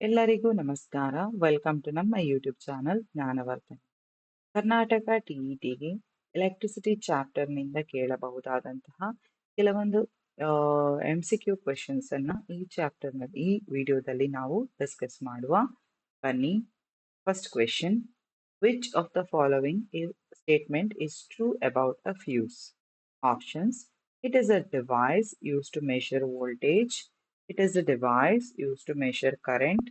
ಎಲ್ಲರಿಗೂ ನಮಸ್ಕಾರ. Welcome to ನಮ್ಮ ಯೂಟ್ಯೂಬ್ ಚಾನಲ್ ಜ್ಞಾನವರ್ಧನೆ. ಕರ್ನಾಟಕ ಟಿಇಟಿಗೆ ಎಲೆಕ್ಟ್ರಿಸಿಟಿ ಚಾಪ್ಟರ್ನಿಂದ ಕೇಳಬಹುದಾದಂತಹ ಕೆಲವೊಂದು MCQ ಕ್ವೆಶನ್ಸ್ ಅನ್ನ ಈ ಚಾಪ್ಟರ್ನಲ್ಲಿ ಈ ವಿಡಿಯೋದಲ್ಲಿ ನಾವು ಡಿಸ್ಕಸ್ ಮಾಡುವ. ಬನ್ನಿ. First question: which of the following statement is true about a fuse? Options: it is a device used to measure voltage. It is a device used to measure current.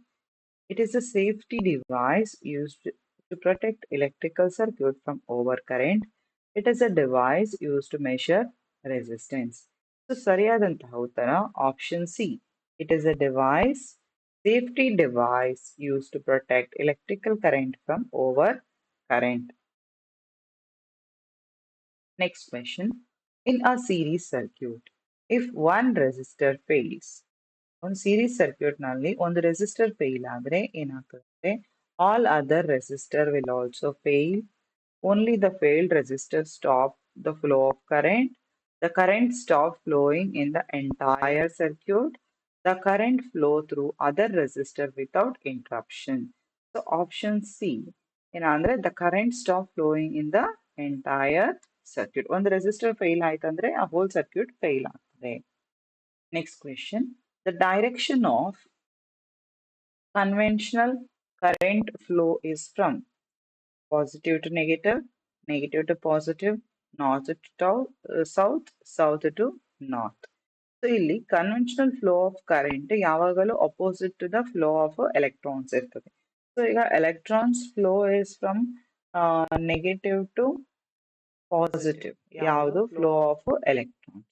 It is a safety device used to protect electrical circuit from overcurrent. It is a device used to measure resistance. So ಸರಿಯಾದಂತಹ ಉತ್ತರ option C. It is a device, safety device used to protect electrical current from overcurrent. Next question. In a series circuit, if one resistor fails, ಒಂದು series circuit ನಲ್ಲಿ ಒಂದು resistor fail ಆದ್ರೆ ಏನಾಗುತ್ತೆ? All other resistor will also fail. Only the failed resistor stop the flow of current. The current stop flowing in the entire circuit. The current flow through other resistor without interruption. So option C ಏನಂದ್ರೆ the current stop flowing in the entire circuit. ಒಂದು resistor fail ಆಯ್ತಂದ್ರೆ ಆ whole circuit fail ಆಗ್ತದೆ. Next question: the direction of conventional current flow is from positive to negative, negative to positive, north to south, south to north. So ಇಲ್ಲಿ conventional flow of current ಯಾವಾಗಲೂ opposite to the flow of electrons ಇರ್ತದೆ. So ಈಗ electrons flow is from negative to positive. ಯಾವುದು? Flow of electrons.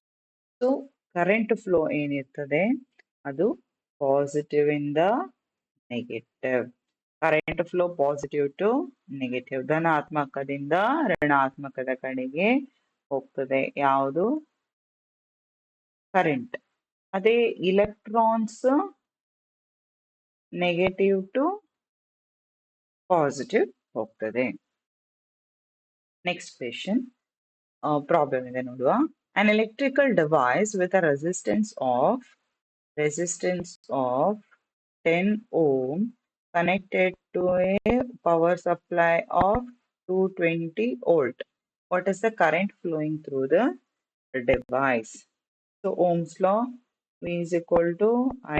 So current flow ಏನಿರ್ತದೆ ಅದು positive ಇಂದ negative. Current flow positive to negative, ಧನಾತ್ಮಕದಿಂದ ಋಣಾತ್ಮಕದ ಕಡೆಗೆ ಹೋಗ್ತದೆ. ಯಾವುದು? ಕರೆಂಟ್. ಅದೇ ಇಲೆಕ್ಟ್ರಾನ್ಸ್ ನೆಗೆಟಿವ್ ಟು ಪಾಸಿಟಿವ್ ಹೋಗ್ತದೆ. ನೆಕ್ಸ್ಟ್ ಕ್ವೆಶನ್, ಪ್ರಾಬ್ಲಮ್ ಇದೆ ನೋಡುವ. An electrical device with a resistance of 10 ohm connected to a power supply of 220 volt. What is the current flowing through the device? So Ohm's law, V is equal to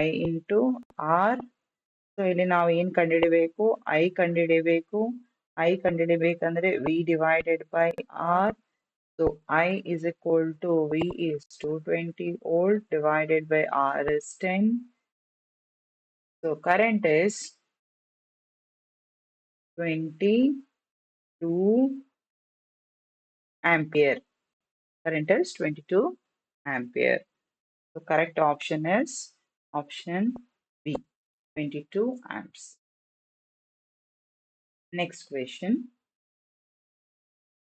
I into R. So ಇಲ್ಲಿ ನಾವು ಏನು ಕಂಡುಹಿಡಿಬೇಕು? I ಕಂಡುಹಿಡಿಬೇಕು. I ಕಂಡುಹಿಡಿಬೇಕಂದ್ರೆ V divided by R. So I is equal to V is 220 volt divided by R is 10. So current is 22 ampere. Current is 22 ampere. So correct option is option B, 22 amps. Next question.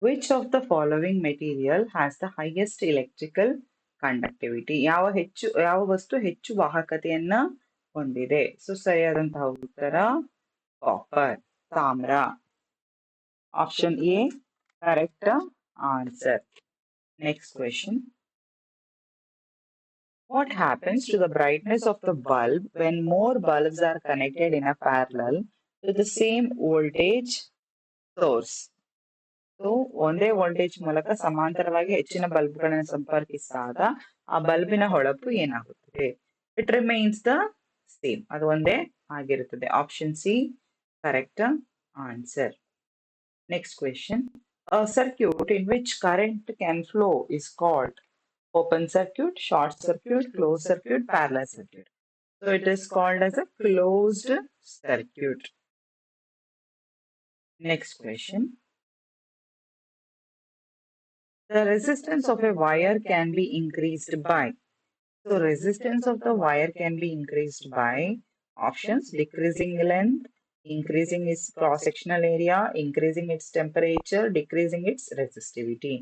Which of the following material has the highest electrical conductivity? ಯಾವ ವಸ್ತು ಹೆಚ್ಚು ವಾಹಕತೆಯನ್ನ ಹೊಂದಿದೆ? So ಸರಿಯಾದಂತಹ ಉತ್ತರ copper, ತಾಮ್ರ. Option A correct answer. Next question. What happens to the brightness of the bulb when more bulbs are connected in a parallel to the same voltage source? So ಒಂದೇ voltage ಮೂಲಕ ಸಮಾಂತರವಾಗಿ ಹೆಚ್ಚಿನ ಬಲ್ಬ್ಗಳನ್ನು ಸಂಪರ್ಕಿಸಿದಾಗ ಆ ಬಲ್ಬಿನ ಹೊಳಪು ಏನಾಗುತ್ತದೆ? ಇಟ್ ರಿಮೈನ್ಸ್ ದ ಸೇಮ್, ಅದು ಒಂದೇ ಆಗಿರುತ್ತದೆ. Option C correct answer. Next question. A circuit in which current can flow is called open circuit, short circuit, closed circuit, parallel circuit. So it is called as a closed circuit. Next question. The resistance of a wire can be increased by. So resistance of the wire can be increased by options: decreasing length, increasing its cross-sectional area, increasing its temperature, decreasing its resistivity.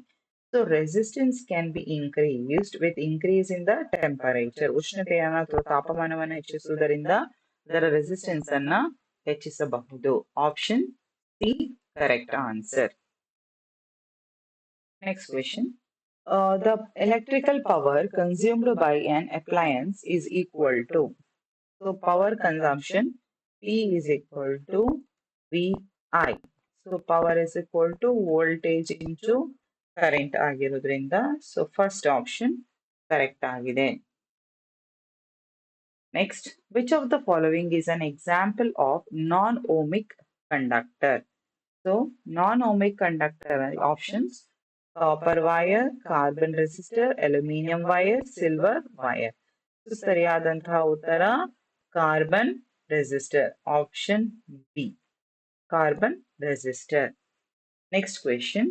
So resistance can be increased with increase in the temperature. ಉಷ್ಣತೆಯನ್ನು ಅಥವಾ ತಾಪಮಾನವನ್ನು ಹೆಚ್ಚಿಸುವುದರಿಂದ ಅದರ resistance ಅನ್ನ ಹೆಚ್ಚಿಸಬಹುದು. Option C correct answer. Next question. The electrical power consumed by an appliance is equal to. So power consumption P is equal to VI. So power is equal to voltage into current ಆಗಿರೋದ್ರಿಂದ. So first option correct ಆಗಿದೆ. Next, which of the following is an example of non-ohmic conductor? So non-ohmic conductor options: copper wire, carbon resistor, aluminium wire, silver wire. So ಸರಿಯಾದಂತಹ ಉತ್ತರ carbon resistor, option B, carbon resistor. Next question: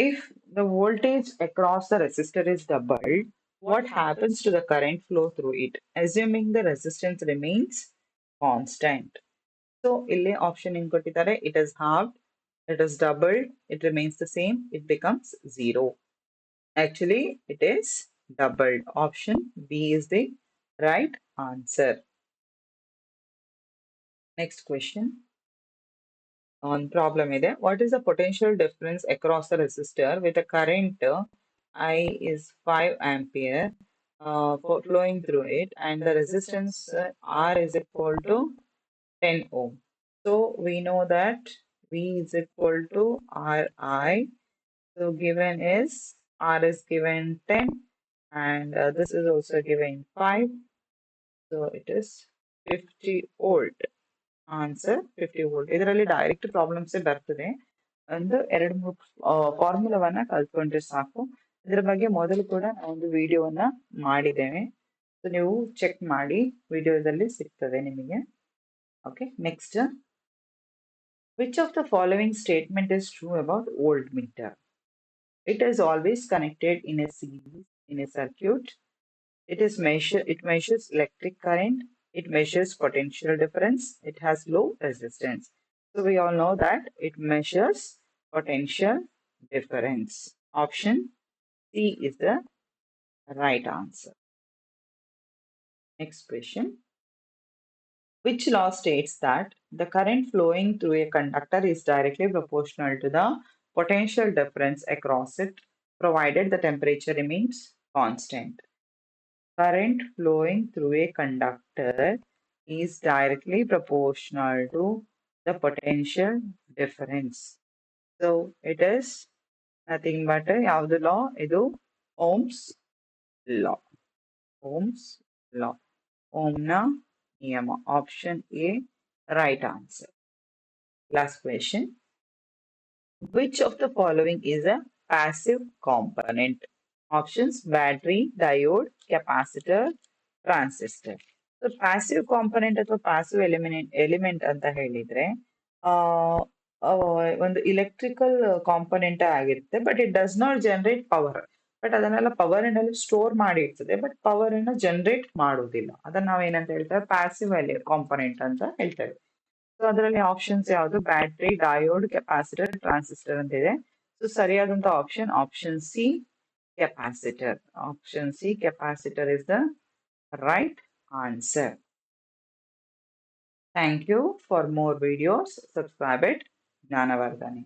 if the voltage across the resistor is doubled, what happens to the current flow through it, assuming the resistance remains constant? So ಇಲ್ಲಿ option in ಕೊಟ್ಟಿದ್ದಾರೆ, it is halved, it is doubled, it remains the same, it becomes zero. Actually, it is doubled. Option B is the right answer. Next question on problem ಇದೆ. What is the potential difference across the resistor with a current I is 5 ampere flowing through it, and the resistance R is equal to 10 ohm. So we know that V is equal to Ri. So given is R is given 10 and this is also given 5. So it is 50 volt. Answer 50 volt. ಇದರಲ್ಲಿ direct problems ಬರ್ತದೆ. ಒಂದು ಎರಡು ಮೂರು ಫಾರ್ಮುಲಾವನ್ನ ಕಲ್ತ್ಕೊಂಡ್ರೆ ಸಾಕು. ಇದರ ಬಗ್ಗೆ ಮೊದಲು ಕೂಡ ನಾವು ಒಂದು ವಿಡಿಯೋವನ್ನ ಮಾಡಿದ್ದೇವೆ. ಸೊ ನೀವು ಚೆಕ್ ಮಾಡಿ, ವಿಡಿಯೋದಲ್ಲಿ ಸಿಗ್ತದೆ ನಿಮಗೆ. Okay, next, which of the following statement is true about voltmeter? It is always connected in a series in a circuit. It measures electric current. It measures potential difference. It has low resistance. So we all know that it measures potential difference. Option C is the right answer. Next question. Which law states that the current flowing through a conductor is directly proportional to the potential difference across it, provided the temperature remains constant? Current flowing through a conductor is directly proportional to the potential difference. So it is nothing but ಯಾವುದು law? ಇದು Ohm's law. Ohm's law. Ohmನ ನಿಯಮ. Option A, right answer. Last question. Which of the following is a passive component? Options: battery, diode, capacitor, transistor. So passive component ಅಥವಾ passive element ಅಂತ ಹೇಳಿದ್ರೆ ಆ ಒಂದು electrical component ಆಗಿರುತ್ತೆ, but it does not generate power. But ಅದನ್ನೆಲ್ಲ power ಅನ್ನೆಲ್ಲ store ಮಾಡಿ ಇರ್ತದೆ, but power ಅನ್ನ ಜನರೇಟ್ ಮಾಡುವುದಿಲ್ಲ. ಅದನ್ನ ನಾವೇನಂತ ಹೇಳ್ತೇವೆ? ಪ್ಯಾಸಿವ್ ಕಾಂಪೊನೆಂಟ್ ಅಂತ ಹೇಳ್ತೇವೆ. ಸೊ ಅದರಲ್ಲಿ ಆಪ್ಷನ್ಸ್ ಯಾವುದು? ಬ್ಯಾಟ್ರಿ, ಡಯೋಡ್, ಕೆಪಾಸಿಟರ್, ಟ್ರಾನ್ಸಿಸ್ಟರ್ ಅಂತ ಇದೆ. ಸೊ ಸರಿಯಾದಂತ option C, capacitor. Option C, capacitor is the right answer. Thank you. For more videos, subscribe it Jnanavardhani.